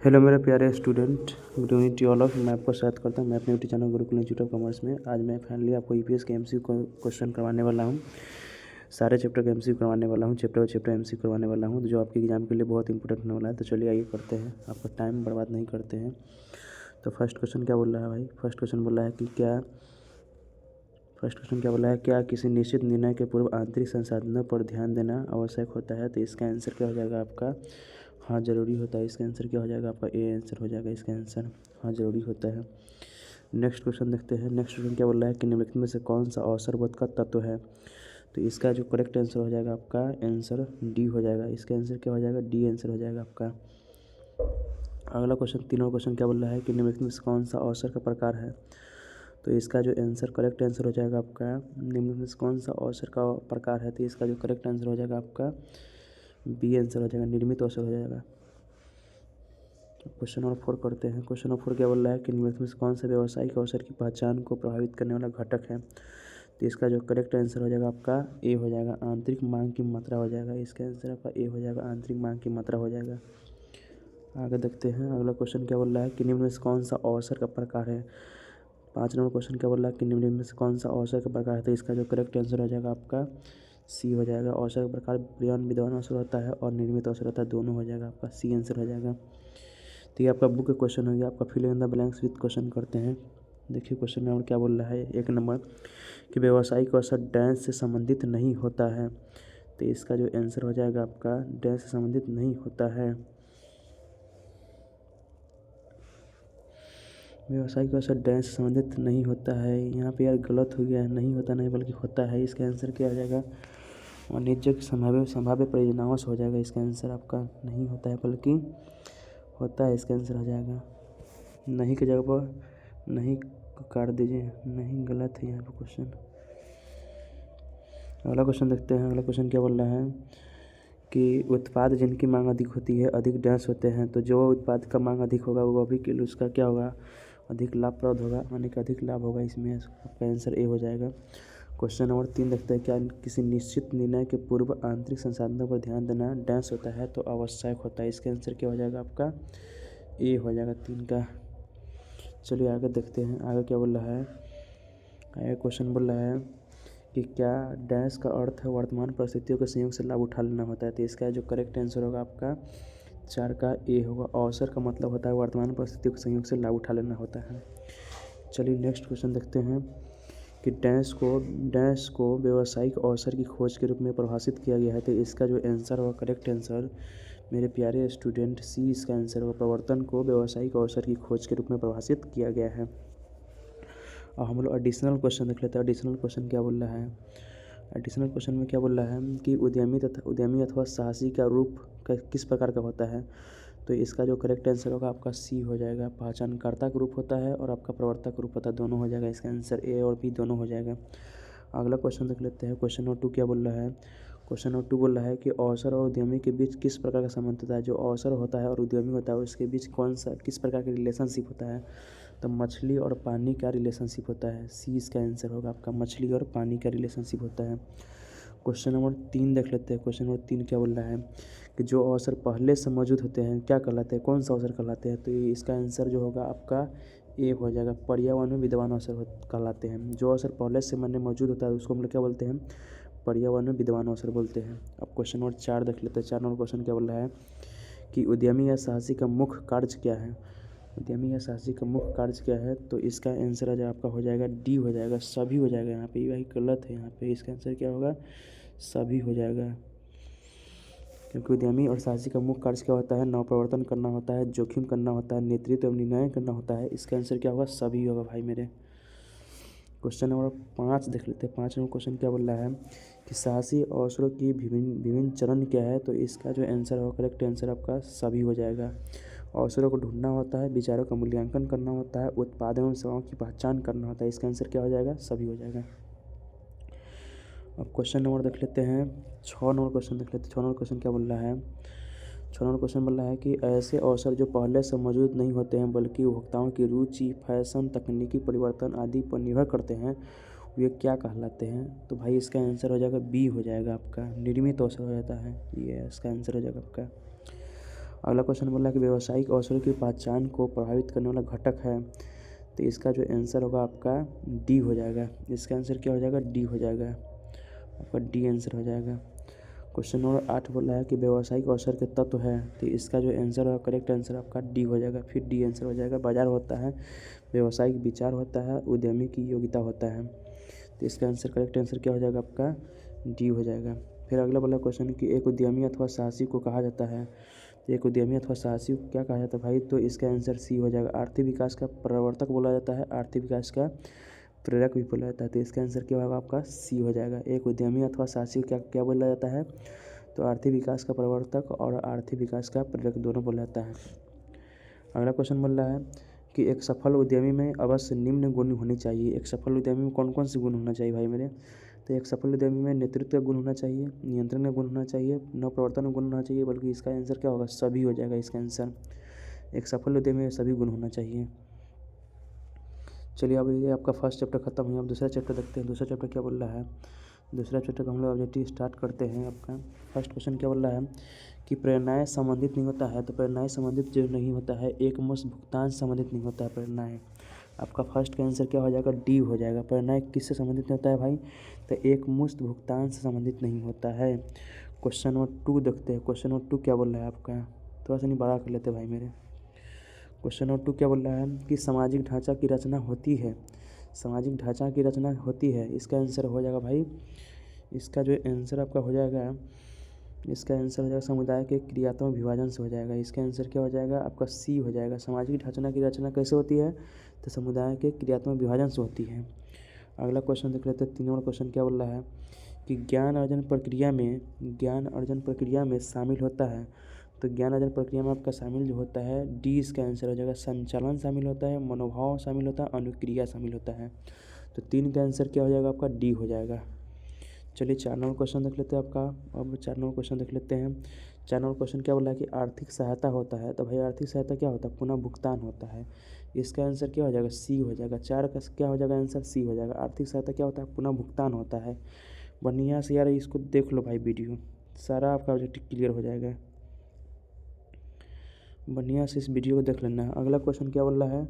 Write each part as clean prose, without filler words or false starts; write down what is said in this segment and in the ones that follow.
Hello मेरे प्यारे student, good evening to all of. मैं आपको स्वागत करता हूँ मैं अपने YouTube channel Gurukul Institute of Commerce में। आज मैं फाइनली आपको ईपीएस के एमसीक्यू को क्वेश्चन करवाने वाला हूँ। सारे चैप्टर के एमसीक्यू करवाने वाला हूँ, चैप्टर बाय चैप्टर एमसीक्यू करवाने वाला हूँ, जो आपके एग्जाम के लिए बहुत इंपॉर्टेंट होने वाला है। तो चलिए आइए करते हैं, आपका टाइम बर्बाद नहीं करते हैं। तो फर्स्ट क्वेश्चन क्या बोल रहा है भाई? फर्स्ट क्वेश्चन बोल रहा है क्या किसी निश्चित निर्णय के पूर्व आंतरिक संसाधनों पर ध्यान देना आवश्यक होता है? तो इसका आंसर क्या हो जाएगा आपका? हाँ, ज़रूरी होता है। इसका आंसर क्या हो जाएगा आपका? ए आंसर हो जाएगा इसका आंसर। हाँ, ज़रूरी होता है। नेक्स्ट क्वेश्चन देखते हैं। नेक्स्ट क्वेश्चन क्या बोल रहा है कि निम्नलिखित में से कौन सा अवसरबोध का तत्व है? तो इसका जो करेक्ट आंसर हो जाएगा आपका आंसर डी हो जाएगा। इसका आंसर क्या हो जाएगा? डी आंसर हो जाएगा आपका। अगला क्वेश्चन, तीनों क्वेश्चन क्या बोल रहा है कि निम्नलिखित में से कौन सा अवसर का प्रकार है? तो इसका जो आंसर करेक्ट आंसर हो जाएगा आपका निम्नलिखित में से कौन सा अवसर का प्रकार है? तो इसका जो करेक्ट आंसर हो जाएगा आपका बी आंसर हो जाएगा, निर्मित अवसर हो जाएगा। क्वेश्चन नंबर 4 करते हैं। क्वेश्चन नंबर 4 क्या बोल रहा है कि निम्नलिखित में से कौन सा व्यावसायिक अवसर की पहचान को प्रभावित करने वाला घटक है? तो इसका जो करेक्ट आंसर हो जाएगा आपका ए हो जाएगा, आंतरिक मांग की मात्रा हो जाएगा। इसका आंसर आपका ए हो जाएगा, आंतरिक मांग की मात्रा हो जाएगा। आगे देखते हैं। अगला क्वेश्चन क्या बोल रहा है कि निम्न में से कौन सा अवसर का प्रकार है? 5 नंबर क्वेश्चन क्या बोल रहा है कि निम्न में से कौन सा अवसर का प्रकार है? तो इसका जो करेक्ट आंसर हो जाएगा आपका सी हो जाएगा। अवसर का प्रकार प्रियन विद्वान अवसर होता है और निर्मित अवसर होता है, दोनों हो जाएगा आपका। सी आंसर हो जाएगा। तो ये आपका बुक का क्वेश्चन हो गया। आपका fill in the blanks with question करते हैं। देखिए क्वेश्चन नंबर क्या बोल रहा है। 1 नंबर कि व्यावसायिक अवसर डैश से संबंधित नहीं होता है। तो इसका जो आंसर हो जाएगा आपका डैश से संबंधित नहीं होता है। व्यावसायिक अवसर डैश से संबंधित नहीं होता है। यहाँ पे यार गलत हो गया है, नहीं होता नहीं बल्कि होता है। इसका आंसर क्या हो जाएगा? वाणिज्यिक संभाव्य परियोजनाओं से हो जाएगा। इसका आंसर आपका नहीं होता है बल्कि होता है। इसका आंसर हो जाएगा नहीं की जगह पर नहीं काट दीजिए, नहीं गलत है यहाँ पे क्वेश्चन। अगला क्वेश्चन देखते हैं। अगला क्वेश्चन क्या बोल रहा है कि उत्पाद जिनकी मांग अधिक होती है अधिक डैश होते हैं। तो जो उत्पाद का मांग अधिक होगा वो अभी के लिए उसका क्या होगा? अधिक लाभप्रद होगा, यानी कि अधिक लाभ होगा। इसमें आपका आंसर ए हो जाएगा। क्वेश्चन नंबर 3 देखते हैं। क्या किसी निश्चित निर्णय के पूर्व आंतरिक संसाधनों पर ध्यान देना डैश होता है? तो आवश्यक होता है। इसका आंसर क्या हो जाएगा आपका? ए हो जाएगा 3 का। चलिए आगे देखते हैं। आगे क्या बोल रहा है? आगे क्वेश्चन बोल रहा है कि क्या डैश का अर्थ है वर्तमान परिस्थितियों के संयोग से लाभ उठा लेना होता है? तो इसका जो करेक्ट आंसर होगा आपका 4 का ए होगा। अवसर का मतलब होता है वर्तमान परिस्थितियों के संयोग से लाभ उठा लेना होता है। चलिए नेक्स्ट क्वेश्चन देखते हैं कि डैश को व्यावसायिक अवसर की खोज के रूप में परिभाषित किया गया है। तो इसका जो आंसर होगा करेक्ट आंसर मेरे प्यारे स्टूडेंट सी इसका आंसर होगा। प्रवर्तन को व्यावसायिक अवसर की खोज के रूप में परिभाषित किया गया है। और हम लोग एडिशनल क्वेश्चन देख लेते हैं। एडिशनल क्वेश्चन क्या बोल रहा है? एडिशनल क्वेश्चन में क्या बोल रहा है कि उद्यमी अथवा साहसी का रूप किस प्रकार का होता है? तो इसका जो करेक्ट आंसर होगा आपका सी हो जाएगा। पहचानकर्ता का रूप होता है और आपका प्रवर्तक रूप होता है, दोनों हो जाएगा। इसका आंसर ए और बी दोनों हो जाएगा। अगला क्वेश्चन देख लेते हैं। क्वेश्चन नंबर 2 क्या बोल रहा है? क्वेश्चन नंबर 2 बोल रहा है कि अवसर और उद्यमी के बीच किस प्रकार का संबंध होता है? जो अवसर होता है और उद्यमी होता है उसके बीच किस प्रकार का रिलेशनशिप होता है? तो मछली और पानी का रिलेशनशिप होता है। सी इसका आंसर होगा आपका, मछली और पानी का रिलेशनशिप होता है। क्वेश्चन नंबर 3 देख लेते हैं। क्वेश्चन नंबर 3 क्या बोल रहा है कि जो अवसर पहले से मौजूद होते हैं क्या कहलाते हैं? कौन सा अवसर कहलाते हैं? तो इसका आंसर जो होगा आपका ए हो जाएगा। पर्यावरण में विद्यमान अवसर कहलाते हैं। जो अवसर पहले से मन में मौजूद होता है उसको हम लोग क्या बोलते हैं? पर्यावरण में विद्यमान अवसर बोलते हैं। अब क्वेश्चन नंबर 4 देख लेते हैं। 4 नंबर क्वेश्चन क्या बोल रहा है कि उद्यमी या साहसी का मुख्य कार्य क्या है? उद्यमी या साहसी का मुख्य कार्य क्या है? तो इसका आंसर आ जाए आपका हो जाएगा डी हो जाएगा, सभी हो जाएगा। यहाँ पे भाई गलत है, यहाँ पे इसका आंसर क्या होगा? सभी हो जाएगा। क्योंकि उद्यमी और साहसी का मुख्य कार्य क्या होता है? नवप्रवर्तन करना होता है, जोखिम करना होता है, नेतृत्व एवं निर्णय करना होता है। इसका आंसर क्या होगा? सभी होगा भाई मेरे। क्वेश्चन नंबर 5 देख लेते हैं। 5 नंबर क्वेश्चन क्या बोल रहा है कि साहसी अवसरों की विभिन्न चरण क्या है? तो इसका जो आंसर होगा करेक्ट आंसर आपका सभी हो जाएगा। अवसरों को ढूंढना होता है, विचारों का मूल्यांकन करना होता है, उत्पादों एवं सेवाओं की पहचान करना होता है। इसका आंसर क्या हो जाएगा? सभी हो जाएगा। अब क्वेश्चन नंबर देख लेते हैं। 6 नंबर क्वेश्चन देख लेते हैं। 6 नंबर क्वेश्चन क्या बोल रहा है? 6 नंबर क्वेश्चन बोल रहा है कि ऐसे अवसर जो पहले से मौजूद नहीं होते हैं बल्कि उपभोक्ताओं की रुचि, फैशन, तकनीकी परिवर्तन आदि पर निर्भर करते हैं, वे क्या कहलाते हैं? तो भाई इसका आंसर हो जाएगा बी हो जाएगा आपका, निर्मित अवसर हो जाता है। ये इसका आंसर हो जाएगा आपका। अगला क्वेश्चन बोल रहा है कि व्यावसायिक अवसरों की पहचान को प्रभावित करने वाला घटक है, तो इसका जो आंसर होगा आपका डी हो जाएगा। इसका आंसर क्या हो जाएगा? डी हो जाएगा, आपका डी आंसर हो जाएगा। क्वेश्चन नंबर 8 बोल रहा है कि व्यावसायिक अवसर के तत्व है, तो इसका जो आंसर होगा करेक्ट आंसर आपका डी हो जाएगा। फिर डी आंसर हो जाएगा। बाजार होता है, व्यावसायिक विचार होता है, उद्यमी की योग्यता होता है, तो इसका आंसर करेक्ट आंसर क्या हो जाएगा? आपका डी हो जाएगा। फिर अगला वाला क्वेश्चन कि एक उद्यमी अथवा साहसी को कहा जाता है, तो एक उद्यमी अथवा साहसी को क्या कहा जाता है भाई? तो इसका आंसर सी हो जाएगा। आर्थिक विकास का प्रवर्तक बोला जाता है, आर्थिक विकास का प्रेरक भी बोला जाता है, तो इसका आंसर क्या होगा? आपका सी हो जाएगा। एक उद्यमी अथवा साहसी को क्या क्या बोला जाता है? तो आर्थिक विकास का प्रवर्तक और आर्थिक विकास का प्रेरक दोनों बोला जाता है। अगला क्वेश्चन बोल रहा है कि एक सफल उद्यमी में अवश्य निम्न गुण होनी चाहिए। एक सफल उद्यमी में कौन कौन से गुण होना चाहिए भाई मेरे? तो एक सफल उद्यमी में नेतृत्व का गुण होना चाहिए, नियंत्रण का गुण होना चाहिए, नवप्रवर्तन का गुण होना चाहिए, बल्कि इसका आंसर क्या होगा? सभी हो जाएगा इसका आंसर। एक सफल उद्यमी में सभी गुण होना चाहिए। चलिए अब ये आपका फर्स्ट चैप्टर खत्म हुआ, अब दूसरा चैप्टर देखते हैं। दूसरा चैप्टर क्या बोल रहा है? दूसरा चैप्टर का हम लोग ऑब्जेक्टिव स्टार्ट करते हैं। आपका फर्स्ट क्वेश्चन क्या बोल रहा है कि प्रेरणाएँ संबंधित नहीं होता है, तो प्रेरणाएँ संबंधित जो नहीं होता है, एकमुश्त भुगतान संबंधित नहीं होता है प्रेरणाएँ। आपका फर्स्ट का आंसर क्या हो जाएगा? डी हो जाएगा। प्रेरणाएँ किससे संबंधित नहीं होता है भाई? तो एकमुश्त भुगतान से संबंधित नहीं होता है। क्वेश्चन नंबर 2 देखते हैं। क्वेश्चन नंबर 2 क्या बोल रहा है आपका? थोड़ा सा नहीं बड़ा कर लेते भाई मेरे। क्वेश्चन नंबर 2 क्या बोल रहा है कि सामाजिक ढांचा की रचना होती है, सामाजिक ढांचा की रचना होती है, इसका आंसर हो जाएगा भाई, इसका जो आंसर आपका हो जाएगा, इसका आंसर हो जाएगा समुदाय के क्रियात्मक विभाजन से हो जाएगा। इसका आंसर क्या हो जाएगा? आपका सी हो जाएगा। सामाजिक ढांचा की रचना कैसे होती है? तो समुदाय के क्रियात्मक विभाजन से होती है। अगला क्वेश्चन देख लेते हैं। 3 नंबर क्वेश्चन क्या बोल रहा है कि ज्ञान अर्जन प्रक्रिया में शामिल होता है, तो ज्ञान अर्जन प्रक्रिया में आपका शामिल जो होता है, डी इसका आंसर हो जाएगा। संचालन शामिल होता है, मनोभाव शामिल होता है, अनुक्रिया शामिल होता है, तो 3 का आंसर क्या हो जाएगा? आपका डी हो जाएगा। चलिए 4 नंबर क्वेश्चन देख लेते हैं आपका। अब 4 नंबर क्वेश्चन देख लेते हैं। 4 नंबर क्वेश्चन क्या बोला है कि आर्थिक सहायता होता है, तो भाई आर्थिक सहायता क्या होता है? पुनः भुगतान होता है, इसका आंसर क्या हो जाएगा? सी हो जाएगा। 4 का क्या हो जाएगा? आंसर सी हो जाएगा। आर्थिक सहायता क्या होता है? पुनः भुगतान होता है। बढ़िया से यार इसको देख लो भाई, वीडियो सारा आपका ऑब्जेक्टिव क्लियर हो जाएगा। बढ़िया से इस वीडियो को देख लेना है। अगला क्वेश्चन क्या बोल रहा है?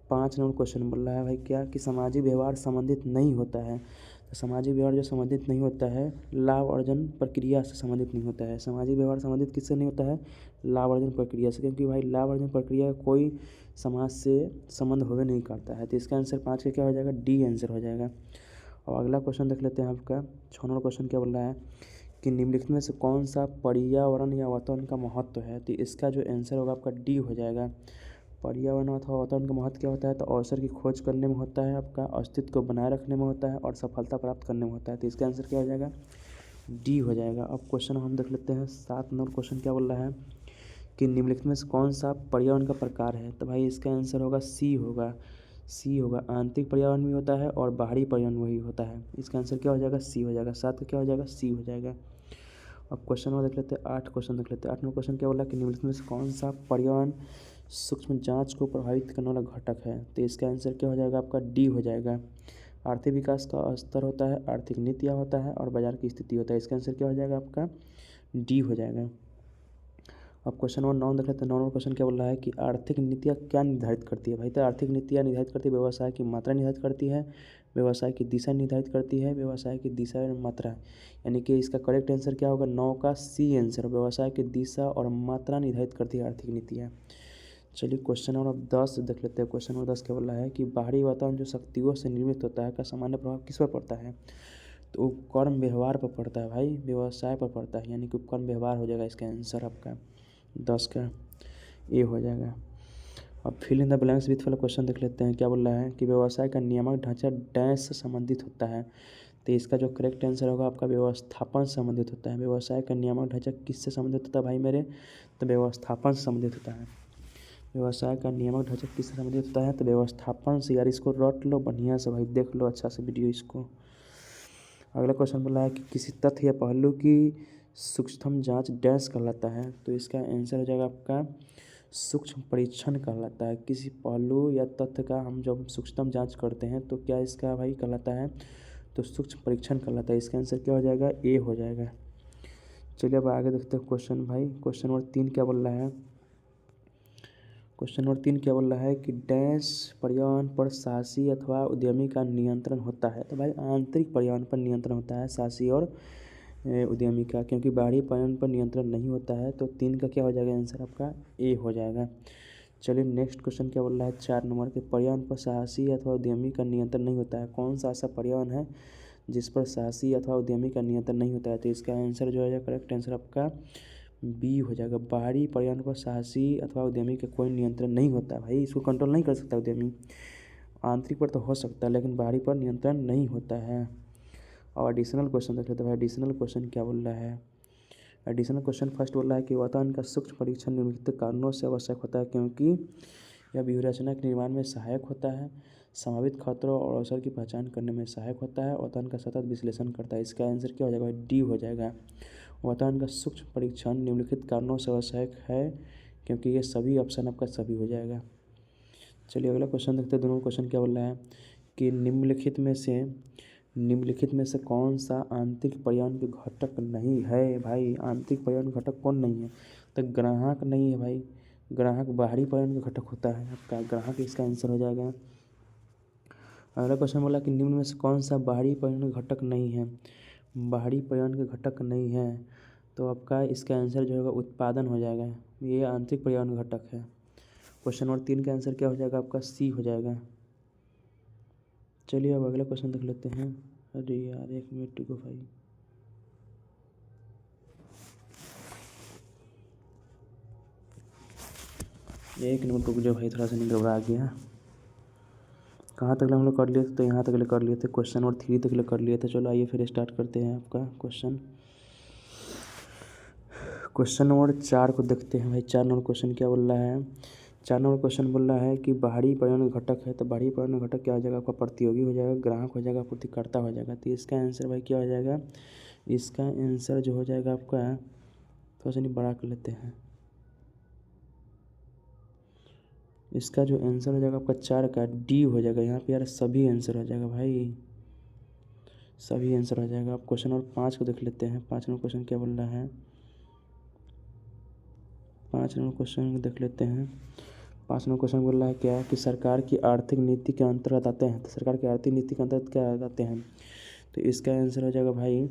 5 नंबर क्वेश्चन बोल रहा है भाई क्या कि सामाजिक व्यवहार संबंधित नहीं होता है, तो सामाजिक व्यवहार जो संबंधित नहीं होता है, लाभ अर्जन प्रक्रिया से संबंधित नहीं होता है। सामाजिक व्यवहार संबंधित किससे नहीं होता है? लाभ अर्जन प्रक्रिया से, क्योंकि भाई लाभ अर्जन प्रक्रिया कोई समाज से संबंध होवे नहीं करता है, तो इसका आंसर 5 का क्या हो जाएगा? डी आंसर हो जाएगा। और अगला क्वेश्चन देख लेते हैं आपका। 6 नंबर क्वेश्चन क्या बोल रहा है कि निम्नलिखित में से कौन सा पर्यावरण या वातावरण का महत्व है, तो इसका जो आंसर होगा आपका डी हो जाएगा। पर्यावरण अथवा वातावरण का महत्व क्या होता है? तो अवसर की खोज करने में होता है, आपका अस्तित्व को बनाए रखने में होता है, और सफलता प्राप्त करने में होता है, तो इसका आंसर क्या हो जाएगा? डी हो जाएगा। अब क्वेश्चन हम देख लेते हैं। 7 नंबर क्वेश्चन क्या बोल रहा है कि निम्नलिखित में से कौन सा पर्यावरण का प्रकार है, तो भाई इसका आंसर होगा सी होगा। सी होगा। आंतरिक पर्यावरण भी होता है और बाहरी पर्यावरण भी होता है, इसका आंसर क्या हो जाएगा? सी हो जाएगा। 7 का क्या हो जाएगा? सी हो जाएगा। अब क्वेश्चन नंबर देख लेते हैं। 8 क्वेश्चन देख लेते हैं। 8 नंबर क्वेश्चन क्या बोला कि निम्नलिखित में से कौन सा पर्यावरण सूक्ष्म जांच को प्रभावित करने वाला घटक है, तो इसका आंसर क्या हो जाएगा? आपका डी हो जाएगा। आर्थिक विकास का स्तर होता है, आर्थिक नीतियाँ होता है, और बाजार की स्थिति होता है, इसका आंसर क्या हो जाएगा? आपका डी हो जाएगा। अब क्वेश्चन नंबर 9 देख लेते हैं। 9 नंबर क्वेश्चन क्या बोल रहा है कि आर्थिक नीतियाँ क्या निर्धारित करती है भाई? तो आर्थिक नीतियाँ निर्धारित करती है, व्यवसाय की मात्रा निर्धारित करती है, व्यवसाय की दिशा निर्धारित करती है, व्यवसाय की दिशा और मात्रा, यानी कि इसका करेक्ट आंसर क्या होगा? 9 का सी आंसर। व्यवसाय की दिशा और मात्रा निर्धारित करती है आर्थिक नीतियाँ। चलिए क्वेश्चन नंबर 10 देख लेते हैं। क्वेश्चन नंबर 10 क्या बोल रहा है कि बाहरी वातावरण जो शक्तियों से निर्मित होता है का सामान्य प्रभाव किस पर पड़ता है, तो उपकरण व्यवहार पर पड़ता है भाई, व्यवसाय पर पड़ता है, यानी कि उपकरण व्यवहार हो जाएगा इसका आंसर आपका 10 का ए हो जाएगा। अब fill in the blanks with वाला क्वेश्चन देख लेते हैं। क्या बोल रहा है कि व्यवसाय का नियामक ढांचा डैश से संबंधित होता है, तो इसका जो करेक्ट आंसर होगा आपका व्यवस्थापन से संबंधित होता है। व्यवसाय का नियामक ढांचा किससे संबंधित होता है भाई मेरे? तो व्यवस्थापन से संबंधित होता है। व्यवसाय का नियामक ढांचा किससे संबंधित होता है? तो व्यवस्थापन से। यार इसको रट लो बढ़िया से भाई, देख लो अच्छा से वीडियो इसको। अगला क्वेश्चन बोला है कि किसी तथ्य या पहलू की सूक्ष्म जांच डैश कहलाता है, तो इसका आंसर हो जाएगा आपका सूक्ष्म परीक्षण कहलाता है। किसी पहलू या तथ्य का हम जब सूक्ष्म जांच करते हैं तो क्या इसका भाई कहलाता है? तो सूक्ष्म परीक्षण कहलाता है, इसका आंसर क्या हो जाएगा? ए हो जाएगा। चलिए अब आगे देखते हैं क्वेश्चन भाई। क्वेश्चन नंबर 3 क्या बोल रहा है क्वेश्चन नंबर 3 क्या बोल रहा है कि डैश पर्यावरण पर शासी अथवा उद्यमी का नियंत्रण होता है। तो भाई आंतरिक पर्यावरण पर नियंत्रण होता है शासी और उद्यमी का, क्योंकि बाहरी पर्यावरण पर नियंत्रण नहीं होता है। तो 3 का क्या हो जाएगा आंसर आपका ए हो जाएगा। चलिए नेक्स्ट क्वेश्चन क्या बोल रहा है 4 नंबर के पर्यावरण पर शासी अथवा उद्यमी का नियंत्रण नहीं होता है। कौन सा ऐसा पर्यावरण है जिस पर शासी अथवा उद्यमी का नियंत्रण नहीं होता है। तो इसका आंसर जो है करेक्ट आंसर आपका बी हो जाएगा। बाहरी पर्यावरण पर शासी अथवा उद्यमी का कोई नियंत्रण नहीं होता भाई, इसको कंट्रोल नहीं कर सकता उद्यमी। आंतरिक पर तो हो सकता है लेकिन बाहरी पर नियंत्रण नहीं होता है। और एडिशनल क्वेश्चन देख लेते हैं। एडिशनल क्वेश्चन क्या बोल रहा है। एडिशनल क्वेश्चन फर्स्ट बोल रहा है कि वातावरण का सूक्ष्म परीक्षण निम्नलिखित कारणों से आवश्यक होता है, क्योंकि यह व्यूहरचना के निर्माण में सहायक होता है, संभावित खतरों और अवसर की पहचान करने में सहायक होता है, वातावरण का सतत विश्लेषण करता है। इसका आंसर क्या हो जाएगा डी हो जाएगा। वातावरण का सूक्ष्म परीक्षण निम्नलिखित कारणों से आवश्यक है, क्योंकि ये सभी ऑप्शन आपका सभी हो जाएगा। चलिए अगला क्वेश्चन देखते हैं। दोनों क्वेश्चन क्या बोल रहा है कि निम्नलिखित में से कौन सा आंतरिक पर्यावरण के घटक नहीं है। भाई आंतरिक पर्यावरण घटक कौन नहीं है। तो ग्राहक नहीं है भाई, ग्राहक बाहरी पर्यावरण का घटक होता है आपका, ग्राहक इसका आंसर हो जाएगा। अगला क्वेश्चन बोला कि निम्न में से कौन सा बाहरी पर्यावरण का घटक नहीं है। बाहरी पर्यावरण के घटक नहीं है तो आपका इसका आंसर जो होगा उत्पादन हो जाएगा, ये आंतरिक पर्यावरण का घटक है। क्वेश्चन नंबर 3 का आंसर क्या हो जाएगा आपका सी हो जाएगा। चलिए अब अगला क्वेश्चन देख लेते हैं। अरे यार 1 मिनट रुको भाई। एक मिनट रुक जाओ भाई, थोड़ा सा नहीं घबरा गया। कहाँ तक हम लोग कर लिए थे, तो यहाँ तक कर लिए थे। क्वेश्चन नंबर 3 तक कर लिए थे। चलो आइए फिर स्टार्ट करते हैं आपका क्वेश्चन नंबर 4 को देखते हैं भाई। 4 नंबर क्वेश्चन क्या बोल रहा है। 4 नंबर क्वेश्चन बोल रहा है कि बाहरी पर्यावरण घटक है। तो बाहरी पर्यावरण घटक क्या हो जाएगा आपका प्रतियोगी हो जाएगा, ग्राहक हो जाएगा, पूर्तिकर्ता हो जाएगा। तो इसका आंसर भाई क्या हो जाएगा, इसका आंसर जो हो जाएगा आपका, थोड़ा सा नहीं बड़ा कर लेते हैं। इसका जो आंसर हो जाएगा आपका 4 का डी हो जाएगा। यहाँ पे यार सभी आंसर हो जाएगा भाई, सभी आंसर हो जाएगा। आप क्वेश्चन नंबर 5 को देख लेते हैं। 5 नंबर क्वेश्चन क्या बोल रहा है। 5 नंबर क्वेश्चन को देख लेते हैं। 5 नंबर क्वेश्चन बोल रहा है क्या कि सरकार की आर्थिक नीति के अंतर्गत आते हैं। तो सरकार की आर्थिक नीति के अंतर्गत क्या आते हैं। तो इसका आंसर हो जाएगा भाई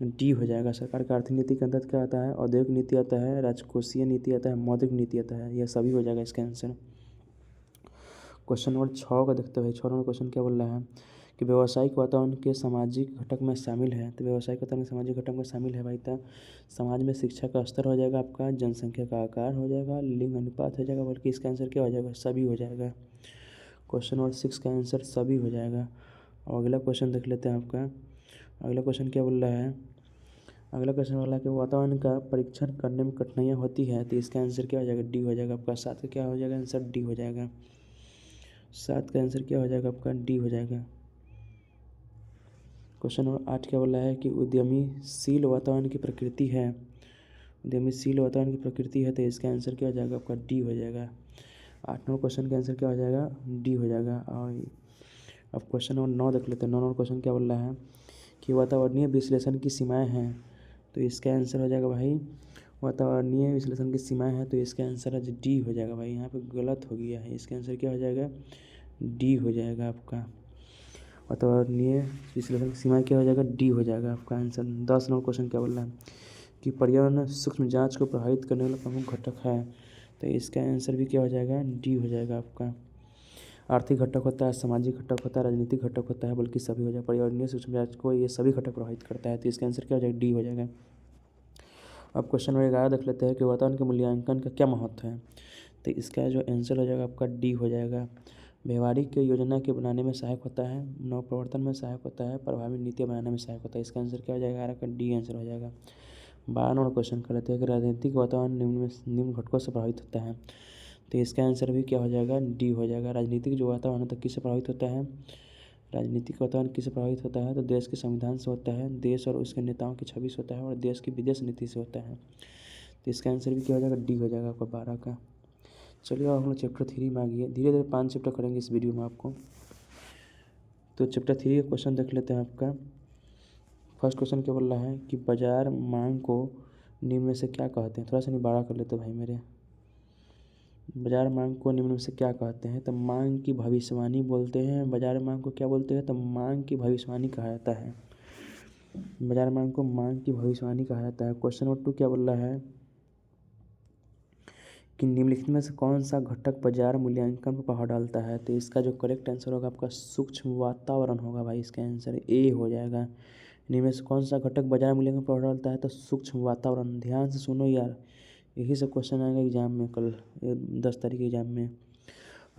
डी हो जाएगा। सरकार की आर्थिक नीति के अंतर्गत क्या आता है, औद्योगिक नीति आता है, राजकोषीय नीति आता है, मौद्रिक नीति आता है। यह सभी हो जाएगा इसका आंसर। क्वेश्चन नंबर 6 का देखते हैं। 6 नंबर क्वेश्चन क्या बोल रहा है कि व्यावसायिक वातावरण के सामाजिक घटक में शामिल है। तो व्यावसायिक वातावरण सामाजिक घटक में शामिल है भाई। तो समाज में शिक्षा का स्तर हो जाएगा आपका, जनसंख्या का आकार हो जाएगा, लिंग अनुपात हो जाएगा, बल्कि इसका आंसर क्या हो जाएगा सभी हो जाएगा। क्वेश्चन नंबर 6 का आंसर सभी हो जाएगा। और अगला क्वेश्चन देख लेते हैं आपका। अगला क्वेश्चन क्या बोल रहा है। अगला क्वेश्चन बोला कि वातावरण का परीक्षण करने में कठिनाइयाँ होती है। तो इसका आंसर क्या हो जाएगा डी हो जाएगा आपका। 7 का क्या हो जाएगा आंसर डी हो जाएगा। 7 का आंसर क्या हो जाएगा आपका डी हो जाएगा। क्वेश्चन नंबर 8 क्या बोला है कि उद्यमीशील वातावरण की प्रकृति है। उद्यमीशील वातावरण की प्रकृति है। तो इसका आंसर क्या हो जाएगा आपका डी हो जाएगा। 8 नंबर क्वेश्चन का आंसर क्या हो जाएगा डी हो जाएगा। और अब क्वेश्चन नंबर 9 देख लेते हैं। 9 नंबर क्वेश्चन क्या बोल रहा है कि वातावरणीय विश्लेषण की सीमाएँ हैं। तो इसका आंसर हो जाएगा भाई वातावरणीय विश्लेषण की सीमाएँ हैं। तो इसका आंसर आज डी हो जाएगा भाई। यहाँ पे गलत हो गया है, इसका आंसर क्या हो जाएगा डी हो जाएगा आपका। वातावरणीय विश्लेषण की सीमाएँ क्या हो जाएगा डी हो जाएगा आपका आंसर। 10 नंबर क्वेश्चन क्या बोल रहा है कि पर्यावरण सूक्ष्म जांच को प्रभावित करने वाला प्रमुख घटक है। तो इसका आंसर भी क्या हो जाएगा डी हो जाएगा आपका। आर्थिक घटक होता है, सामाजिक घटक होता है, राजनीतिक घटक होता है, बल्कि सभी हो जाएगा। पर्यावरणीय सूक्ष्म जांच को ये सभी घटक प्रभावित करता है। तो इसका आंसर क्या हो जाएगा डी हो जाएगा। अब क्वेश्चन नंबर 11 देख लेते हैं कि वातावरण के मूल्यांकन का क्या महत्व है। तो इसका जो आंसर हो जाएगा आपका डी हो जाएगा। व्यवहारिक योजना के बनाने में सहायक होता है, नव प्रवर्तन में सहायक होता है, प्रभावी नीतियाँ बनाने में सहायक होता है। इसका आंसर क्या हो जाएगा आपका डी आंसर हो जाएगा। 12 नंबर क्वेश्चन कर लेते हैं कि राजनीतिक वातावरण निम्न घटकों से प्रभावित होता है। तो इसका आंसर भी क्या हो जाएगा डी हो जाएगा। राजनीतिक जो वातावरण तक किससे प्रभावित होता है, राजनीतिक वातावरण किससे प्रभावित होता है। तो देश के संविधान से होता है, देश और उसके नेताओं की छवि से होता है, और देश की विदेश नीति से होता है। तो इसका आंसर भी क्या हो जाएगा डी हो जाएगा आपका 12 का। चलिए अब हम लोग चैप्टर 3 में आ गए। धीरे धीरे 5 चैप्टर करेंगे इस वीडियो में आपको। तो चैप्टर 3 का क्वेश्चन देख लेते हैं आपका। फर्स्ट क्वेश्चन क्या बोल रहा है कि बाजार मांग को निम्न में से क्या कहते हैं। थोड़ा सा नहीं बड़ा कर लेते भाई मेरे। बाजार मांग को निम्न में से क्या कहते हैं? तो मांग की भविष्यवाणी बोलते हैं। बाजार मांग को क्या बोलते हैं? तो मांग की भविष्यवाणी कहा जाता है। बाजार मांग को मांग की भविष्यवाणी कहा जाता है। क्वेश्चन नंबर 2 क्या बोल रहा है कि निम्नलिखित में से कौन सा घटक बाजार मूल्यांकन पर प्रभाव डालता है? तो इसका जो करेक्ट आंसर होगा आपका सूक्ष्म वातावरण होगा भाई। इसका आंसर ए हो जाएगा। इनमें से कौन सा घटक बाजार मूल्यांकन पर प्रभाव डालता है? तो सूक्ष्म वातावरण। ध्यान से सुनो यार, यही सब क्वेश्चन आएगा एग्जाम में कल 10 तारीख के एग्जाम में।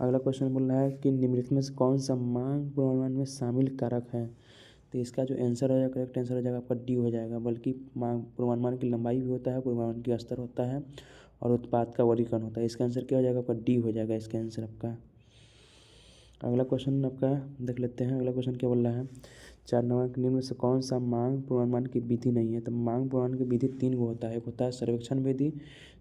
अगला क्वेश्चन बोल रहा है कि निम्नलिखित में से कौन सा मांग पूर्वानुमान में शामिल कारक है? तो इसका जो आंसर हो जाएगा, करेक्ट आंसर हो जाएगा आपका डी हो जाएगा। बल्कि मांग पूर्वानुमान की लंबाई भी होता है, पूर्वानुमान की स्तर होता है और उत्पाद का वर्गीकरण होता है। इसका आंसर क्या हो जाएगा आपका? डी हो जाएगा इसका आंसर आपका। अगला क्वेश्चन आपका देख लेते हैं। अगला क्वेश्चन क्या बोल रहा है? 4 नंबर के निम्न में से कौन सा मांग पूर्वानुमान की विधि नहीं है? तो मांग पूर्वानुमान की विधि 3 गो होता है। एक होता है सर्वेक्षण विधि,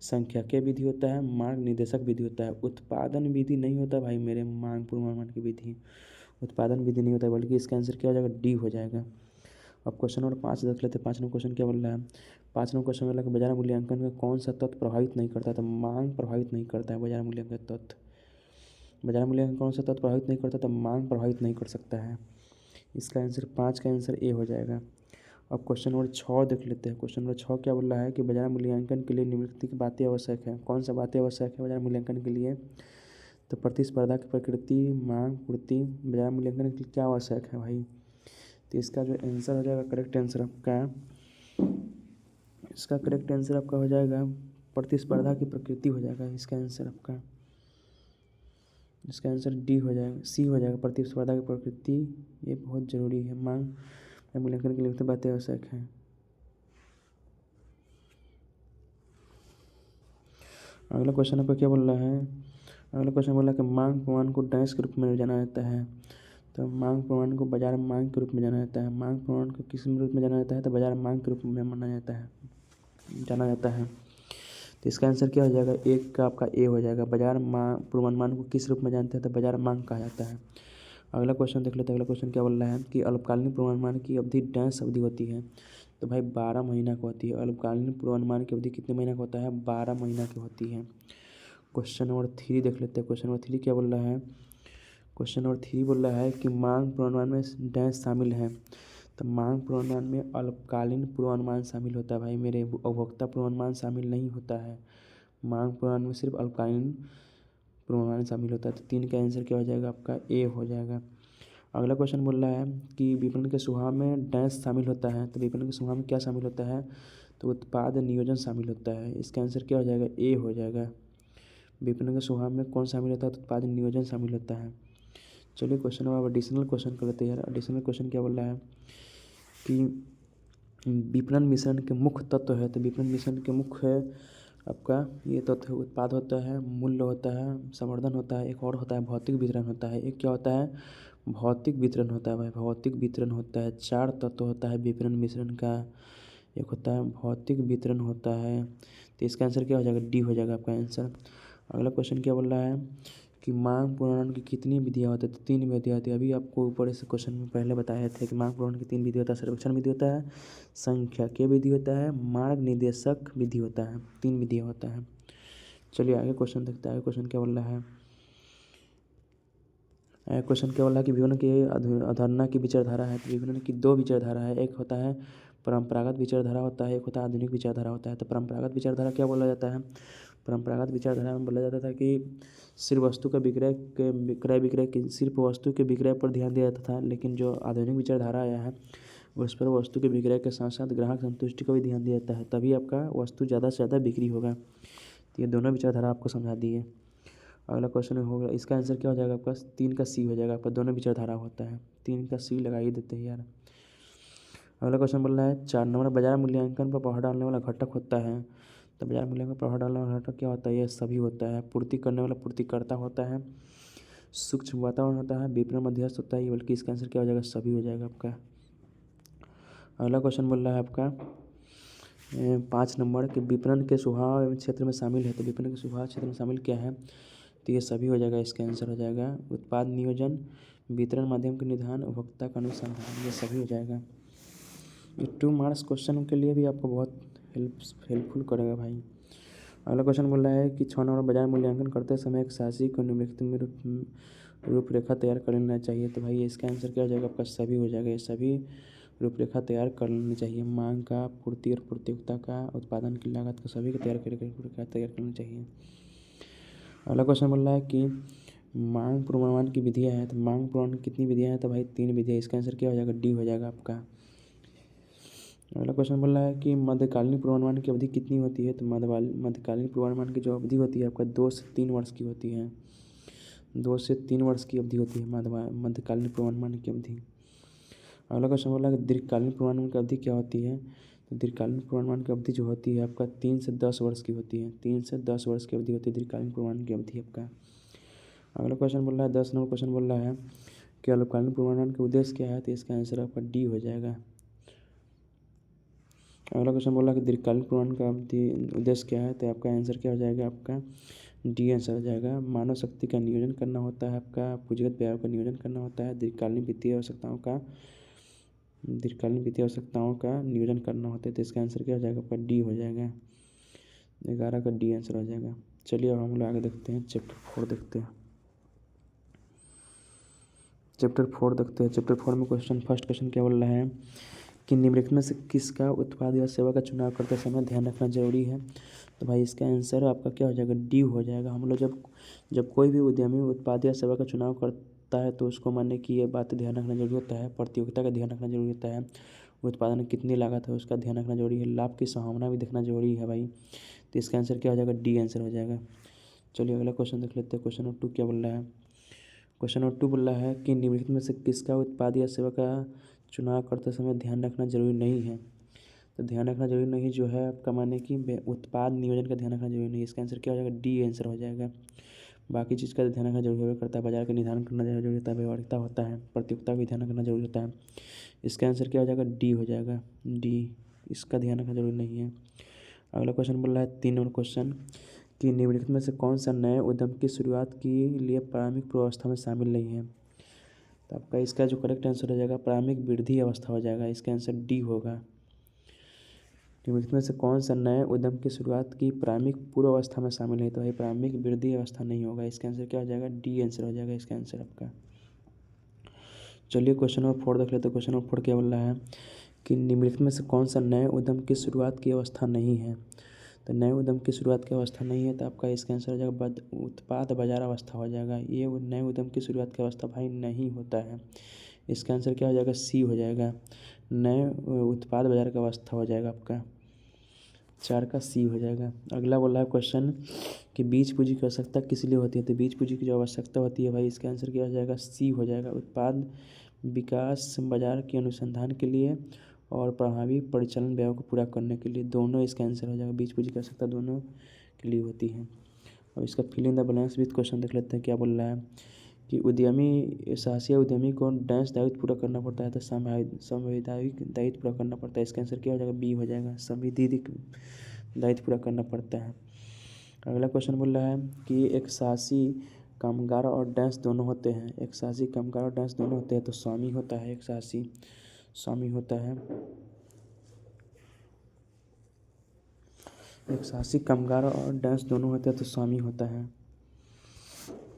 सांख्यिकीय विधि होता है, मार्ग निर्देशक विधि होता है। उत्पादन विधि नहीं होता भाई मेरे मांग पूर्वानुमान की विधि, उत्पादन विधि नहीं होता, बल्कि इसका आंसर क्या हो जाएगा? डी हो जाएगा। अब क्वेश्चन नंबर 5 देख लेते हैं। 5 नंबर क्वेश्चन क्या बोल रहा है? 5 नंबर क्वेश्चन बोला कि बाजार मूल्यांकन का कौन सा तत्व प्रभावित नहीं करता? तो मांग प्रभावित नहीं करता है बाजार मूल्यांकन तत्व। बाजार मूल्यांकन कौन सा तत्व प्रभावित नहीं करता? तो मांग प्रभावित नहीं कर सकता है। इसका आंसर 5 का आंसर ए हो जाएगा। अब क्वेश्चन नंबर 6 देख लेते हैं। क्वेश्चन नंबर 6 क्या बोल रहा है कि बाजार मूल्यांकन के लिए निम्नलिखित की बातें आवश्यक है। कौन सा बातें आवश्यक है बाजार मूल्यांकन के लिए? तो प्रतिस्पर्धा की प्रकृति, मांग, पूर्ति। बाजार मूल्यांकन के लिए क्या आवश्यक है भाई? तो इसका जो आंसर हो जाएगा, करेक्ट आंसर आपका, इसका करेक्ट आंसर आपका हो जाएगा प्रतिस्पर्धा की प्रकृति हो जाएगा इसका आंसर आपका। इसका आंसर डी हो जाएगा, सी हो जाएगा, प्रतिस्पर्धा की प्रकृति। ये बहुत ज़रूरी है। मांग मूल्यांकन के लिए तो बातें आवश्यक हैं। अगला क्वेश्चन आपका क्या बोल रहा है? अगला क्वेश्चन बोल रहा है कि मांग प्रमाण को डैश के रूप में जाना जाता है। तो मांग प्रमाण को बाजार मांग के रूप में जाना जाता है। मांग प्रमाण को किस रूप में जाना जाता है? तो बाजार मांग के रूप में माना जाता है, जाना जाता है। तो इसका आंसर क्या हो जाएगा? एक का आपका ए हो जाएगा। बाजार मांग पूर्वानुमान को किस रूप में जानते हैं? तो बाजार मांग कहा जाता है। अगला क्वेश्चन देख लेते हैं। अगला क्वेश्चन क्या बोल रहा है कि अल्पकालीन पूर्वानुमान की अवधि डैश अवधि होती है। तो भाई 12 महीना की होती है। अल्पकालीन पूर्वानुमान की अवधि कितने महीना का होता है? 12 महीना की होती है। क्वेश्चन नंबर 3 देख लेते हैं। क्वेश्चन नंबर 3 क्या बोल रहा है? क्वेश्चन नंबर 3 बोल रहा है कि मांग पूर्वानुमान में डैश शामिल है। तो मांग पूर्वानुमान में अल्पकालीन पूर्वानुमान शामिल होता है भाई मेरे, उपभोक्ता पूर्वानुमान शामिल नहीं होता है। मांग पूर्वानुमान में सिर्फ अल्पकालीन पूर्वानुमान शामिल होता है। तो 3 का आंसर क्या हो जाएगा आपका? ए हो जाएगा। अगला क्वेश्चन बोल रहा है कि विपणन के स्वभाव में डैश शामिल होता है। तो विपणन के स्वभाव में क्या शामिल होता है? तो उत्पाद नियोजन शामिल होता है। इसका आंसर क्या हो जाएगा? ए हो जाएगा। विपणन के स्वभाव में कौन शामिल होता है? तो उत्पाद नियोजन शामिल होता है। चलिए क्वेश्चन अब एडिशनल क्वेश्चन कर लेते हैं यार। एडिशनल क्वेश्चन क्या बोल रहा है कि विपणन मिश्रण के मुख्य तत्व है। तो विपणन मिश्रण के मुख्य आपका ये तत्व उत्पाद होता है, मूल्य होता है, संवर्धन होता है, एक और होता है भौतिक वितरण होता है। एक क्या होता है? भौतिक वितरण होता है भाई, भौतिक वितरण होता है। 4 तत्व होता है विपणन मिश्रण का। एक होता है भौतिक वितरण होता है। तो इसका आंसर क्या हो जाएगा? डी हो जाएगा आपका आंसर। अगला क्वेश्चन क्या बोल रहा है कि मांग पूर्वानुमान की कितनी विधियाँ होती है? तो 3 विधियाँ होती है। अभी आपको ऊपर से क्वेश्चन में पहले बताए थे कि मांग पूर्वानुमान की 3 विधि होता है। सर्वेक्षण विधि होता है, सांख्यिकीय विधि होता है, मार्ग निर्देशक विधि होता है। 3 विधियाँ होता है। चलिए आगे क्वेश्चन देखते हैं। आगे क्वेश्चन क्या बोल रहा है? क्वेश्चन क्या बोल रहा है कि विपणन की अवधारणा की विचारधारा है। तो विपणन की 2 विचारधारा है। एक होता है परंपरागत विचारधारा होता है, एक होता है आधुनिक विचारधारा होता है। तो परंपरागत विचारधारा क्या बोला जाता है? परंपरागत विचारधारा में बोला जाता था कि सिर्फ वस्तु का विक्रय की सिर्फ वस्तु के विक्रय पर ध्यान दिया जाता था। लेकिन जो आधुनिक विचारधारा आया है उस पर वस्तु के विक्रय के साथ साथ ग्राहक संतुष्टि का भी ध्यान दिया जाता है, तभी आपका वस्तु ज़्यादा से ज़्यादा बिक्री होगा। तो ये दोनों विचारधारा आपको समझा दी है। अगला क्वेश्चन होगा, इसका आंसर क्या हो जाएगा आपका? 3 का सी हो जाएगा आपका। दोनों विचारधारा होता है, 3 का सी लगा ही देते हैं यार। अगला क्वेश्चन बोल रहा है 4 नंबर, बाजार मूल्यांकन पर प्रभाव डालने वाला घटक होता है। तो बाजार मूल्यांकन पर प्रभाव डालने वाला घटक क्या होता है? यह सभी होता है। पूर्ति करने वाला पूर्तिकर्ता होता है, सूक्ष्म वातावरण होता है, विपणन मध्यस्थ होता है। बल्कि इसका आंसर क्या हो जाएगा? सभी हो जाएगा आपका। अगला क्वेश्चन बोल रहा है आपका 5 नंबर के विपणन के स्वभाव क्षेत्र में शामिल है। तो विपणन के स्वभाव क्षेत्र में शामिल क्या है? तो ये सभी हो जाएगा। इसका आंसर हो जाएगा उत्पाद नियोजन, वितरण माध्यम के निदान, उपभोक्ता का अनुसंधान। ये सभी हो जाएगा। ये 2 मार्क्स क्वेश्चन के लिए भी आपको बहुत हेल्पफुल करेगा भाई। अगला क्वेश्चन बोल रहा है कि 6 नंबर बाजार मूल्यांकन करते समय एक साहसी को निम्नलिखित में रूपरेखा तैयार कर लेना चाहिए। तो भाई इसका आंसर क्या हो जाएगा आपका सभी हो जाएगा। ये सभी रूपरेखा तैयार कर लेनी चाहिए। मांग का, पूर्ति और प्रतियोगिता का, उत्पादन की लागत का, सभी का तैयार करके रूपरेखा तैयार करनी चाहिए। अगला क्वेश्चन बोल रहा है कि मांग पूर्वानुमान की विधियाँ हैं। तो मांग पूर्वानुमान की कितनी विधियाँ हैं? तो भाई 3 विधियाँ। इसका आंसर क्या हो जाएगा? डी हो जाएगा आपका। अगला क्वेश्चन बोल रहा है कि मध्यकालीन पूर्वानुमान की अवधि कितनी होती है? तो मध्यकालीन पूर्वानुमान की जो अवधि होती है आपका 2 से 3 वर्ष की होती है। 2 से 3 वर्ष की अवधि होती है मध्यकालीन पूर्वानुमान की अवधि। अगला क्वेश्चन बोला कि दीर्घकालीन पूर्वानुमान की अवधि क्या होती है? तो दीर्घकालीन पूर्वानुमान की अवधि जो होती है आपका 3 से 10 वर्ष की होती है। 3 से 10 वर्ष की अवधि होती है दीर्घकालीन पूर्वानुमान की अवधि आपका। अगला क्वेश्चन बोल रहा है 10 नंबर क्वेश्चन बोल रहा है कि अल्पकालीन पूर्वानुमान का उद्देश्य क्या है? तो इसका आंसर आपका डी हो जाएगा। अगला क्वेश्चन बोला कि दीर्घकालीन पूर्वानुमान का उद्देश्य क्या है? तो आपका आंसर क्या हो जाएगा? आपका डी आंसर हो जाएगा। मानव शक्ति का नियोजन करना होता है आपका, पूंजीगत व्यय का नियोजन करना होता है, दीर्घकालीन वित्तीय आवश्यकताओं का नियोजन करना होता है। तो इसका आंसर क्या हो जाएगा? आपका डी हो जाएगा। 11 का डी आंसर हो जाएगा। चलिए अब हम लोग आगे देखते हैं, चैप्टर 4 देखते हैं। चैप्टर 4 में फर्स्ट क्वेश्चन क्या बोल रहा है कि निम्नलिखित में से किसका उत्पाद या सेवा का चुनाव करते समय ध्यान रखना जरूरी है? तो भाई इसका आंसर आपका क्या हो जाएगा? डी हो जाएगा। हम लोग जब कोई भी उद्यमी उत्पाद या सेवा का चुनाव करता है तो उसको मानने की ये बात ध्यान रखना जरूरी होता है। प्रतियोगिता का ध्यान रखना जरूरी होता है। उत्पादन में कितनी लागत है उसका ध्यान रखना जरूरी है। लाभ की संभावना भी देखना जरूरी है भाई। तो इसका आंसर क्या हो जाएगा? डी आंसर हो जाएगा। चलिए अगला क्वेश्चन देख लेते हैं। क्वेश्चन नंबर 2 क्या बोल रहा है? क्वेश्चन नंबर 2 बोल रहा है कि निम्नलिखित में से किसका उत्पाद या सेवा का चुनाव करते समय ध्यान रखना जरूरी नहीं है? तो ध्यान रखना जरूरी नहीं जो है आपका माने कि उत्पाद नियोजन का ध्यान रखना जरूरी नहीं है। इसका आंसर क्या हो जाएगा? डी आंसर हो जाएगा। बाकी चीज़ का ध्यान रखना जरूरी करता है। बाजार का निर्धारण करना जरूरी होता है, व्यवहारिकता होता है, प्रतियोगिता भी ध्यान रखना जरूरी होता है। इसका आंसर क्या हो जाएगा? डी हो जाएगा। डी, इसका ध्यान रखना जरूरी नहीं है। अगला क्वेश्चन बोल रहा है 3 नंबर क्वेश्चन कि निम्नलिखित में से कौन सा नए उद्यम की शुरुआत के लिए प्रारंभिक पूर्वावस्था में शामिल नहीं है? तो आपका इसका जो करेक्ट आंसर हो जाएगा प्रारंभिक वृद्धि अवस्था हो जाएगा। इसका आंसर डी होगा। निम्नलिखित में से कौन सा नए उद्यम की शुरुआत की प्रारंभिक पूर्व अवस्था में शामिल है? तो भाई प्रारंभिक वृद्धि अवस्था नहीं होगा। इसका आंसर क्या हो जाएगा? डी आंसर हो जाएगा इसका आंसर आपका। चलिए क्वेश्चन नंबर 4 देख लेते हैं। क्वेश्चन नंबर 4 क्या बोल रहा है कि निम्नलिखित में से कौन सा नए उद्यम की शुरुआत की अवस्था नहीं है? तो नए उद्यम की शुरुआत की अवस्था नहीं है तो आपका इसका आंसर हो जाएगा उत्पाद बाजार अवस्था हो जाएगा। ये नए उद्यम की शुरुआत की अवस्था भाई नहीं होता है। इसका आंसर क्या हो जाएगा? सी हो जाएगा। नए उत्पाद बाजार का अवस्था हो जाएगा आपका। 4 का सी हो जाएगा। अगला बोल रहा है क्वेश्चन कि बीज पूंजी की आवश्यकता किस लिए होती है? तो बीज पूंजी की जो आवश्यकता होती है भाई इसका आंसर क्या हो जाएगा? सी हो जाएगा। उत्पाद विकास, बाजार के अनुसंधान के लिए और प्रभावी परिचालन व्यय को पूरा करने के लिए, दोनों इसका आंसर हो जाएगा। बीज पूंजी की आवश्यकता दोनों के लिए होती है। और इसका fill in the blanks with question देख लेते हैं। क्या बोल रहा है कि साहसी उद्यमी को डैश दायित्व पूरा करना पड़ता है? तो संवैधानिक दायित्व पूरा करना पड़ता है। इसका आंसर क्या हो जाएगा? बी हो जाएगा। संवैधानिक दायित्व पूरा करना पड़ता है। अगला क्वेश्चन बोल रहा है कि एक साहसी कामगार और डैश दोनों होते हैं। एक साहसी कामगार और डैश दोनों होते हैं तो स्वामी होता है। एक साहसी स्वामी होता है। एक साहसी कामगार और डैश दोनों होते हैं तो स्वामी होता है।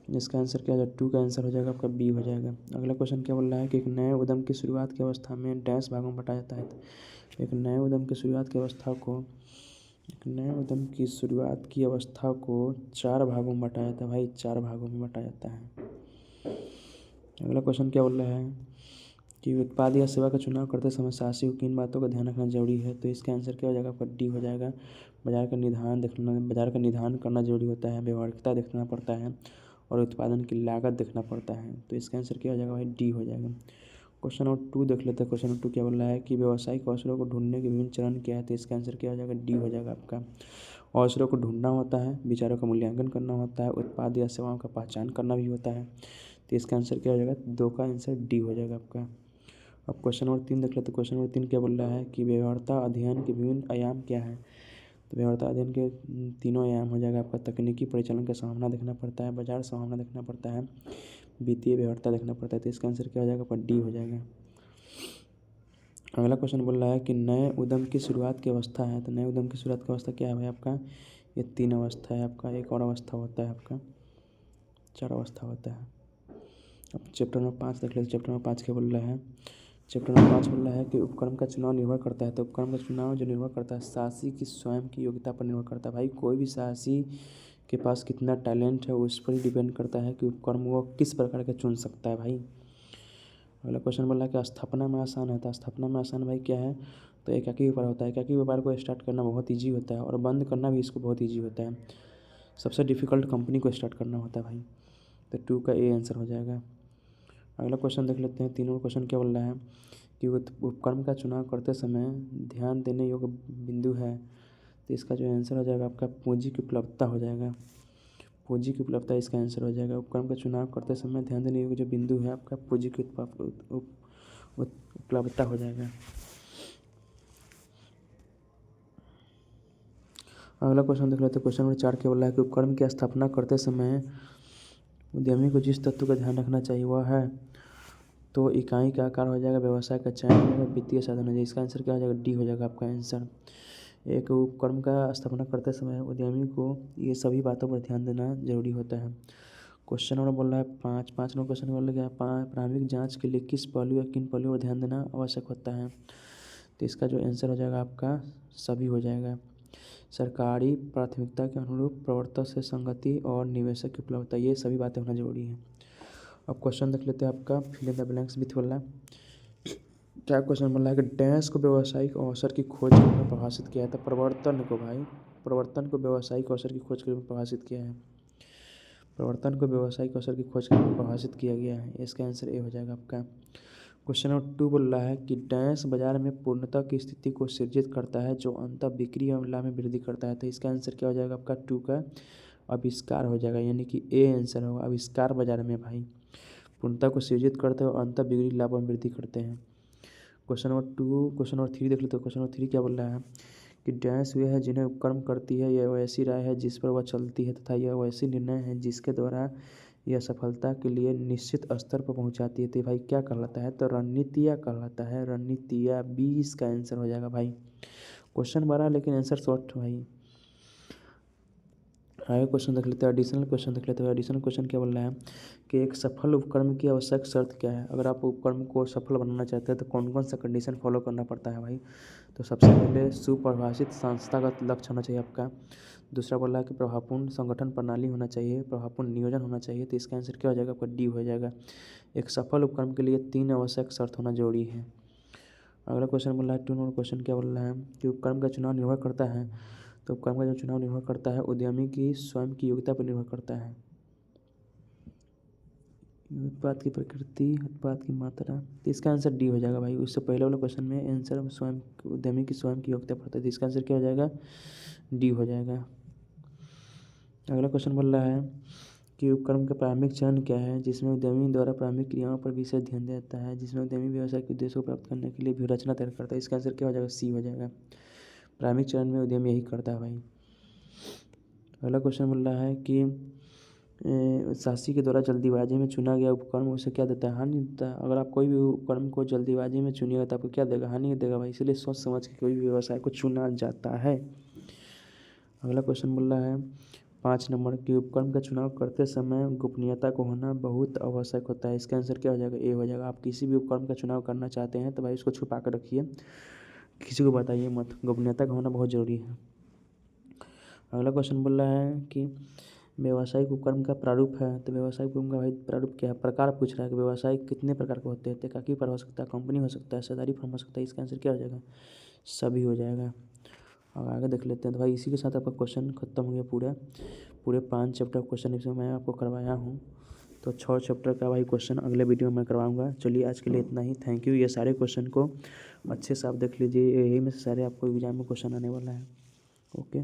इसका आंसर क्या हो जाएगा? 2 का आंसर हो जाएगा आपका बी हो जाएगा। अगला क्वेश्चन क्या बोल रहा है कि एक नए उद्यम की शुरुआत की अवस्था में डैश भागों में बांटा जाता है। एक नए उद्यम की शुरुआत की अवस्था को 4 भागों में बांटा जाता है भाई। 4 भागों में बांटा जाता है। अगला क्वेश्चन क्या बोल रहा है कि उत्पाद या सेवा का चुनाव करते समय साहसी को किन बातों का ध्यान रखना जरूरी है? तो इसका आंसर क्या हो जाएगा? आपका डी हो जाएगा। बाजार का निधान करना जरूरी होता है, व्यवहारिकता देखना पड़ता है और उत्पादन की लागत देखना पड़ता है। तो इसका आंसर क्या हो जाएगा भाई? डी हो जाएगा। क्वेश्चन नंबर 2 देख लेते हैं। क्वेश्चन नंबर 2 क्या बोल रहा है कि व्यावसायिक अवसरों को ढूंढने के विभिन्न चरण क्या है? तो इसका आंसर क्या हो जाएगा? डी हो जाएगा आपका। अवसरों को ढूंढना होता है, विचारों का मूल्यांकन करना होता है, उत्पाद या सेवाओं का पहचान करना भी होता है। तो इसका आंसर क्या हो जाएगा? 2 का आंसर डी हो जाएगा आपका। अब क्वेश्चन नंबर 3 देख लेते हैं। क्वेश्चन नंबर 3 क्या बोल रहा है कि व्यवहार्यता अध्ययन के विभिन्न आयाम क्या है? तो व्यवहार्यता अध्ययन के 3 आयाम हो जाएगा आपका। तकनीकी परिचालन का संभावना देखना पड़ता है, बाजार संभावना देखना पड़ता है, वित्तीय व्यवहार्यता देखना पड़ता है। तो इसका आंसर क्या हो जाएगा? आपका डी हो जाएगा। अगला क्वेश्चन बोल रहा है कि नए उद्यम की शुरुआत की अवस्था है। तो नए उद्यम की शुरुआत की अवस्था क्या है भाई आपका? ये 3 अवस्था है आपका, एक और अवस्था होता है आपका, 4 अवस्था होता है। अब चैप्टर नंबर 5 देख लीजिए। चैप्टर नंबर 5 क्या बोल रहा है? चैप्टर नंबर 5 बोल रहा है कि उपक्रम का चुनाव निर्भर करता है। तो उपक्रम का चुनाव जो निर्भर करता है साहसी की स्वयं की योग्यता पर निर्भर करता है। भाई कोई भी साहसी के पास कितना टैलेंट है उस पर ही डिपेंड करता है कि उपक्रम वो किस प्रकार का चुन सकता है भाई। अगला क्वेश्चन बोल रहा है कि स्थापना में आसान है। तो स्थापना में आसान भाई क्या है? तो एकाकी व्यापार होता है। एकाकी व्यापार को स्टार्ट करना बहुत ईजी होता है और बंद करना भी इसको बहुत ईजी होता है। सबसे डिफ़िकल्ट कंपनी को स्टार्ट करना होता है भाई। तो 2 का ए आंसर हो जाएगा। अगला क्वेश्चन देख लेते हैं। तीनों क्वेश्चन क्या बोल रहा है कि उपक्रम का चुनाव करते समय ध्यान देने योग्य बिंदु है। तो इसका जो आंसर हो जाएगा आपका पूंजी की उपलब्धता हो जाएगा। पूंजी की उपलब्धता इसका आंसर हो जाएगा। उपक्रम का चुनाव करते समय ध्यान देने योग्य जो बिंदु है आपका पूंजी की उपलब्धता हो जाएगा। अगला क्वेश्चन देख लेते हैं। क्वेश्चन नंबर 4 क्या बोल रहा है कि उपक्रम की स्थापना करते समय उद्यमी को जिस तत्व का ध्यान रखना चाहिए वह है। तो इकाई का आकार हो जाएगा, व्यवसाय का चयन हो जाएगा, वित्तीय साधन हो जाएगा। इसका आंसर क्या हो जाएगा? डी हो जाएगा आपका आंसर। एक उपक्रम का स्थापना करते समय उद्यमी को ये सभी बातों पर ध्यान देना जरूरी होता है। क्वेश्चन नंबर बोल रहा है 5 नंबर क्वेश्चन बोल रहा है प्रारंभिक जांच के लिए किस पहलू या किन पहलुओं पर ध्यान देना आवश्यक होता है। तो इसका जो आंसर हो जाएगा आपका सभी हो जाएगा। सरकारी प्राथमिकता के अनुरूप प्रवर्तन से संगति और निवेशक की उपलब्धता, ये सभी बातें होना जरूरी है। अब क्वेश्चन देख लेते हैं आपका fill in the blanks with बोल रहा है। क्या क्वेश्चन बोल रहा है कि डैश को व्यावसायिक अवसर की खोज के रूप में परिभाषित किया है। तो प्रवर्तन को व्यावसायिक अवसर की खोज के रूप में परिभाषित किया है। प्रवर्तन को व्यावसायिक अवसर की खोज के रूप में परिभाषित किया गया है। इसका आंसर ए हो जाएगा आपका। क्वेश्चन नंबर 2 बोल रहा है कि डैश बाजार में पूर्णता की स्थिति को सृजित करता है जो अंततः बिक्री और लाभ में वृद्धि करता है। तो इसका आंसर क्या हो जाएगा आपका? 2 का आविष्कार हो जाएगा, यानी कि ए आंसर होगा। आविष्कार बाजार में भाई पूर्णता को सृजित करते हैं और अंततः बिक्री लाभ में वृद्धि करते हैं। क्वेश्चन नंबर 3 देख लेते हैं। क्वेश्चन नंबर 3 क्या बोल रहा है कि डैश वे है जिन्हें उपक्रम करती है, यह वैसी राय है जिस पर वह चलती है तथा यह वैसी निर्णय है जिसके द्वारा यह सफलता के लिए निश्चित स्तर पर पहुंचाती है। तो भाई क्या कहलाता है? तो रणनीतियाँ कहलाता है। रणनीतियाँ 20 का आंसर हो जाएगा भाई। क्वेश्चन बड़ा लेकिन आंसर शॉर्ट भाई। आगे क्वेश्चन देख लेते हैं। एडिशनल क्वेश्चन देख लेते हैं। एडिशनल क्वेश्चन क्या बोल रहा है कि एक सफल उपक्रम की आवश्यक शर्त क्या है। अगर आप उपक्रम को सफल बनाना चाहते हैं तो कौन कौन सा कंडीशन फॉलो करना पड़ता है भाई। तो सबसे पहले सुपरिभाषित संस्थागत लक्ष्य होना चाहिए आपका। दूसरा बोल रहा है कि प्रभावपूर्ण संगठन प्रणाली होना चाहिए, प्रभावपूर्ण नियोजन होना चाहिए। तो इसका आंसर क्या हो जाएगा आपका? डी हो जाएगा। एक सफल उपक्रम के लिए 3 आवश्यक शर्त होना जरूरी है। अगला क्वेश्चन बोल रहा है 2 नंबर क्वेश्चन क्या बोल रहा है कि उपक्रम का चुनाव निर्भर करता है। तो उपक्रम का जो चुनाव निर्भर करता है उद्यमी की स्वयं की योग्यता पर निर्भर करता है। उत्पाद की प्रकृति, उत्पाद की मात्रा। तो इसका आंसर डी हो जाएगा भाई। उससे पहले वाले क्वेश्चन में आंसर स्वयं उद्यमी की स्वयं की योग्यता पर था। तो इसका आंसर क्या हो जाएगा? डी हो जाएगा। अगला क्वेश्चन बोल रहा है कि उपक्रम का प्रारंभिक चरण क्या है जिसमें उद्यमी द्वारा प्रारंभिक क्रियाओं पर विशेष ध्यान देता है, जिसमें उद्यमी व्यवसाय के उद्देश्य को प्राप्त करने के लिए व्यूहरचना तैयार करता है। इसका आंसर क्या हो जाएगा? सी हो जाएगा। प्रारंभिक चरण में उद्यमी यही करता है भाई। अगला क्वेश्चन बोल रहा है कि शासी के द्वारा जल्दीबाजी में चुना गया उपक्रम उसे क्या देता है? हानि देता है। अगर आप कोई भी उपक्रम को जल्दीबाजी में चुनिएगा तो आपको क्या देगा? हानि देगा भाई। इसलिए सोच समझ के कोई भी व्यवसाय को चुना जाता है। अगला क्वेश्चन बोल रहा है 5 नंबर की उपक्रम का चुनाव करते समय गोपनीयता को होना बहुत आवश्यक होता है। इसका आंसर क्या हो जाएगा? ए हो जाएगा। आप किसी भी उपक्रम का चुनाव करना चाहते हैं तो भाई उसको छुपा कर रखिए, किसी को बताइए मत। गोपनीयता का होना बहुत ज़रूरी है। अगला क्वेश्चन बोल रहा है कि व्यावसायिक उपक्रम का प्रारूप है। तो व्यावसायिक उपक्रम का भाई प्रारूप क्या है? प्रकार पूछ रहा है कि व्यावसायिक कितने प्रकार के होते हैं। तो एकाकी पर हो सकता है, कंपनी हो सकता है, साझेदारी फर्म हो सकता है। इसका आंसर क्या हो जाएगा? सभी हो जाएगा। अब आगे देख लेते हैं। तो भाई इसी के साथ आपका क्वेश्चन खत्म हो गया। पूरे 5 चैप्टर क्वेश्चन इसमें मैं आपको करवाया हूँ। तो 6 चैप्टर का भाई क्वेश्चन अगले वीडियो में करवाऊँगा। चलिए आज के लिए इतना ही। Thank you. ये सारे क्वेश्चन को अच्छे से आप देख लीजिए, यही में से सारे आपको एग्जाम में क्वेश्चन आने वाला है। ओके।